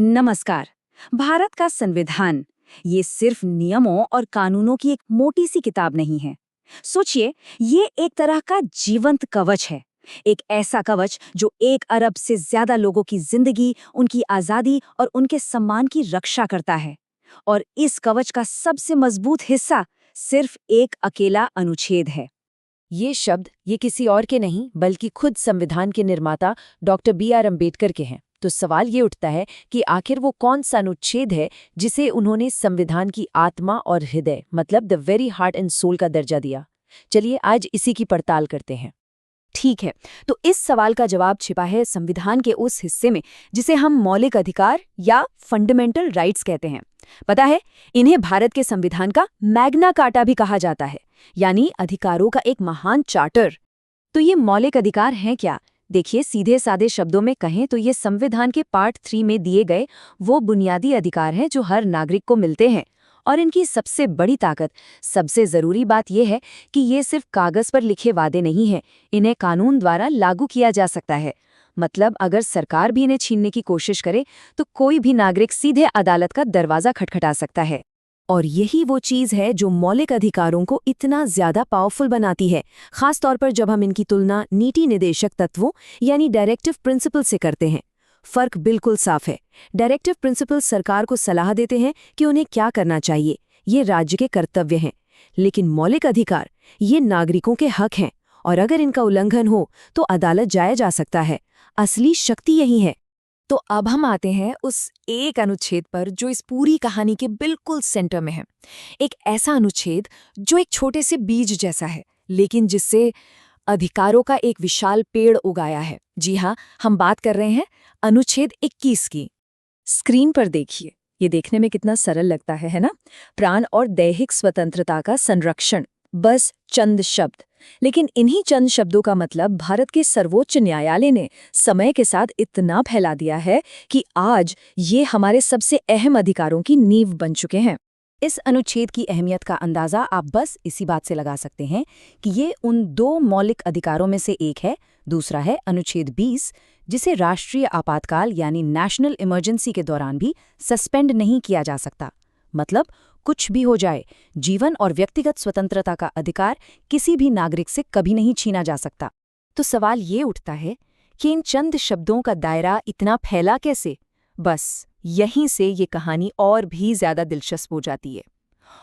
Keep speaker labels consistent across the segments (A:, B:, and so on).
A: नमस्कार। भारत का संविधान ये सिर्फ नियमों और कानूनों की एक मोटी सी किताब नहीं है। सोचिए, ये एक तरह का जीवंत कवच है। एक ऐसा कवच जो 1 अरब से ज्यादा लोगों की जिंदगी, उनकी आजादी और उनके सम्मान की रक्षा करता है। और इस कवच का सबसे मजबूत हिस्सा सिर्फ एक अकेला अनुच्छेद है।
B: ये शब्द ये किसी और के नहीं बल्कि खुद संविधान के निर्माता डॉक्टर बी.आर. अम्बेडकर के हैं। तो सवाल ये उठता है कि आखिर वो कौन सा अनुच्छेद है जिसे उन्होंने संविधान की आत्मा और हृदय मतलब the very heart and soul का दर्जा दिया। चलिए आज इसी की पड़ताल करते हैं।
A: ठीक है, तो इस सवाल का जवाब छिपा है संविधान के उस हिस्से में जिसे हम मौलिक अधिकार या फंडामेंटल राइट्स कहते हैं। पता है, इन्हें भारत के संविधान का मैग्ना कार्टा भी कहा जाता है, यानी अधिकारों का एक महान चार्टर। तो ये मौलिक अधिकार हैं क्या? देखिए, सीधे सादे शब्दों में कहें तो ये संविधान के पार्ट 3 में दिए गए वो बुनियादी अधिकार हैं जो हर नागरिक को मिलते हैं। और इनकी सबसे बड़ी ताकत, सबसे जरूरी बात यह है कि ये सिर्फ कागज पर लिखे वादे नहीं हैं, इन्हें कानून द्वारा लागू किया जा सकता है। मतलब अगर सरकार भी इन्हें छीनने की कोशिश करे तो कोई भी नागरिक सीधे अदालत का दरवाजा खटखटा सकता है। और यही वो चीज़ है जो मौलिक अधिकारों को इतना ज्यादा पावरफुल बनाती है, खास तौर पर जब हम इनकी तुलना नीति निर्देशक तत्वों यानी डायरेक्टिव प्रिंसिपल से करते हैं। फर्क बिल्कुल साफ है। डायरेक्टिव प्रिंसिपल सरकार को सलाह देते हैं कि उन्हें क्या करना चाहिए, ये राज्य के कर्तव्य हैं। लेकिन मौलिक अधिकार ये नागरिकों के हक हैं, और अगर इनका उल्लंघन हो तो अदालत जाया जा सकता है। असली शक्ति यही है। तो अब हम आते हैं उस एक अनुच्छेद पर जो इस पूरी कहानी के बिल्कुल सेंटर में है। एक ऐसा अनुच्छेद जो एक छोटे से बीज जैसा है, लेकिन जिससे अधिकारों का एक विशाल पेड़ उगाया है। जी हाँ, हम बात कर रहे हैं अनुच्छेद 21 की। स्क्रीन पर देखिए, ये देखने में कितना सरल लगता है ना? प्राण और दैहिक स्वतंत्रता का संरक्षण, बस चंद शब्द। लेकिन इन्हीं चंद शब्दों का मतलब भारत के सर्वोच्च न्यायालय ने समय के साथ इतना फैला दिया है कि आज ये हमारे सबसे अहम अधिकारों की नींव बन चुके हैं। इस अनुच्छेद की अहमियत का अंदाजा आप बस इसी बात से लगा सकते हैं कि ये उन 2 मौलिक अधिकारों में से एक है। दूसरा है अनुच्छेद 20, जिसे राष्ट्रीय आपातकाल यानी नेशनल इमरजेंसी के दौरान भी सस्पेंड नहीं किया जा सकता। मतलब कुछ भी हो जाए, जीवन और व्यक्तिगत स्वतंत्रता का अधिकार किसी भी नागरिक से कभी नहीं छीना जा सकता। तो सवाल ये उठता है कि इन चंद शब्दों का दायरा इतना फैला कैसे? बस यहीं से ये कहानी और भी ज्यादा दिलचस्प हो जाती है।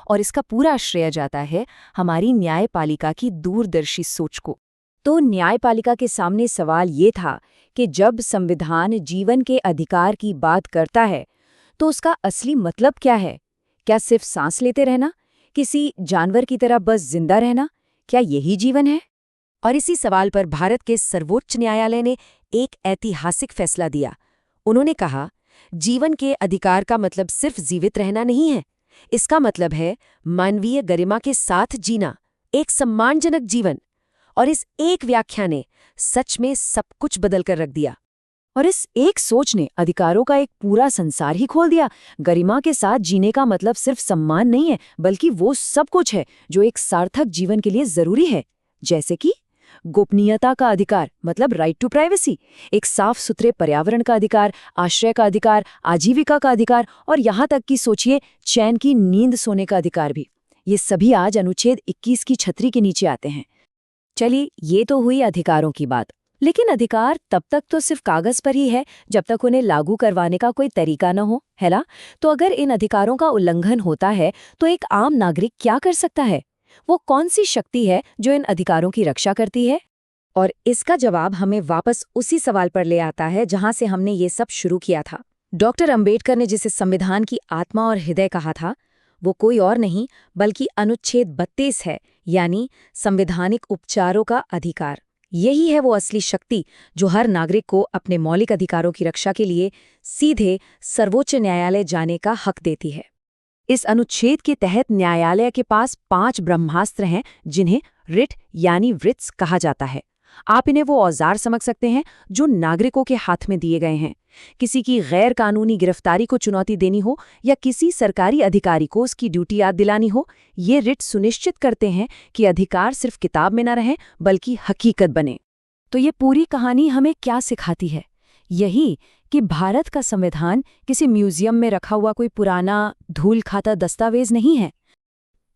A: और इसका पूरा श्रेय जाता है हमारी न्यायपालिका की दूरदर्शी सोच को। तो न्यायपालिका के सामने सवाल ये था कि जब संविधान जीवन के अधिकार की बात करता है तो उसका असली मतलब क्या है? क्या सिर्फ सांस लेते रहना, किसी जानवर की तरह बस जिंदा रहना, क्या यही जीवन है? और इसी सवाल पर भारत के सर्वोच्च न्यायालय ने एक ऐतिहासिक फैसला दिया। उन्होंने कहा, जीवन के अधिकार का मतलब सिर्फ जीवित रहना नहीं है, इसका मतलब है मानवीय गरिमा के साथ जीना, एक सम्मानजनक जीवन। और इस एक व्याख्या ने सच में सब कुछ बदल कर रख दिया। और इस एक सोच ने अधिकारों का एक पूरा संसार ही खोल दिया। गरिमा के साथ जीने का मतलब सिर्फ सम्मान नहीं है, बल्कि वो सब कुछ है जो एक सार्थक जीवन के लिए जरूरी है। जैसे कि गोपनीयता का अधिकार मतलब राइट टू प्राइवेसी, एक साफ सुथरे पर्यावरण का अधिकार, आश्रय का अधिकार, आजीविका का अधिकार, और यहाँ तक कि सोचिए चैन की नींद सोने का अधिकार भी। ये सभी आज अनुच्छेद 21 की छतरी के नीचे आते हैं। चलिए, ये तो हुई अधिकारों की बात। लेकिन अधिकार तब तक तो सिर्फ कागज पर ही है जब तक उन्हें लागू करवाने का कोई तरीका न हो, है ना? तो अगर इन अधिकारों का उल्लंघन होता है तो एक आम नागरिक क्या कर सकता है? वो कौन सी शक्ति है जो इन अधिकारों की रक्षा करती है? और इसका जवाब हमें वापस उसी सवाल पर ले आता है जहां से हमने ये सब शुरू किया था। डॉक्टर अंबेडकर ने जिसे संविधान की आत्मा और हृदय कहा था, वो कोई और नहीं बल्कि अनुच्छेद 32 है, यानी संवैधानिक उपचारों का अधिकार। यही है वो असली शक्ति जो हर नागरिक को अपने मौलिक अधिकारों की रक्षा के लिए सीधे सर्वोच्च न्यायालय जाने का हक देती है। इस अनुच्छेद के तहत न्यायालय के पास 5 ब्रह्मास्त्र हैं जिन्हें रिट यानी वृत्स कहा जाता है। आप इन्हें वो औजार समझ सकते हैं जो नागरिकों के हाथ में दिए गए हैं। किसी की गैर कानूनी गिरफ्तारी को चुनौती देनी हो या किसी सरकारी अधिकारी को उसकी ड्यूटी याद दिलानी हो, ये रिट सुनिश्चित करते हैं कि अधिकार सिर्फ किताब में न रहें बल्कि हकीकत बने। तो ये पूरी कहानी हमें क्या सिखाती है? यही कि भारत का संविधान किसी म्यूजियम में रखा हुआ कोई पुराना धूल खाता दस्तावेज नहीं है।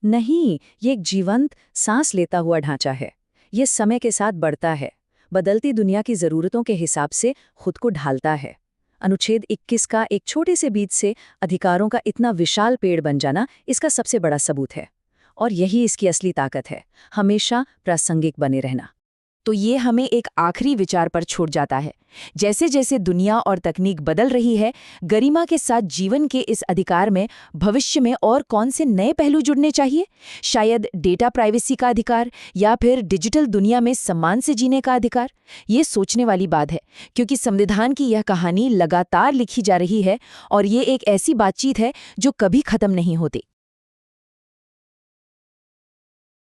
B: नहीं, ये एक जीवंत, सांस लेता हुआ ढांचा है। ये समय के साथ बढ़ता है, बदलती दुनिया की ज़रूरतों के हिसाब से खुद को ढालता है। अनुच्छेद 21 का एक छोटे से बीज से अधिकारों का इतना विशाल पेड़ बन जाना इसका सबसे बड़ा सबूत है। और यही इसकी असली ताकत है, हमेशा प्रासंगिक बने रहना।
A: तो ये हमें एक आखिरी विचार पर छोड़ जाता है। जैसे जैसे दुनिया और तकनीक बदल रही है, गरिमा के साथ जीवन के इस अधिकार में भविष्य में और कौन से नए पहलू जुड़ने चाहिए? शायद डेटा प्राइवेसी का अधिकार, या फिर डिजिटल दुनिया में सम्मान से जीने का अधिकार? ये सोचने वाली बात है, क्योंकि संविधान की यह कहानी लगातार लिखी जा रही है और ये एक ऐसी बातचीत है जो कभी खत्म नहीं होती।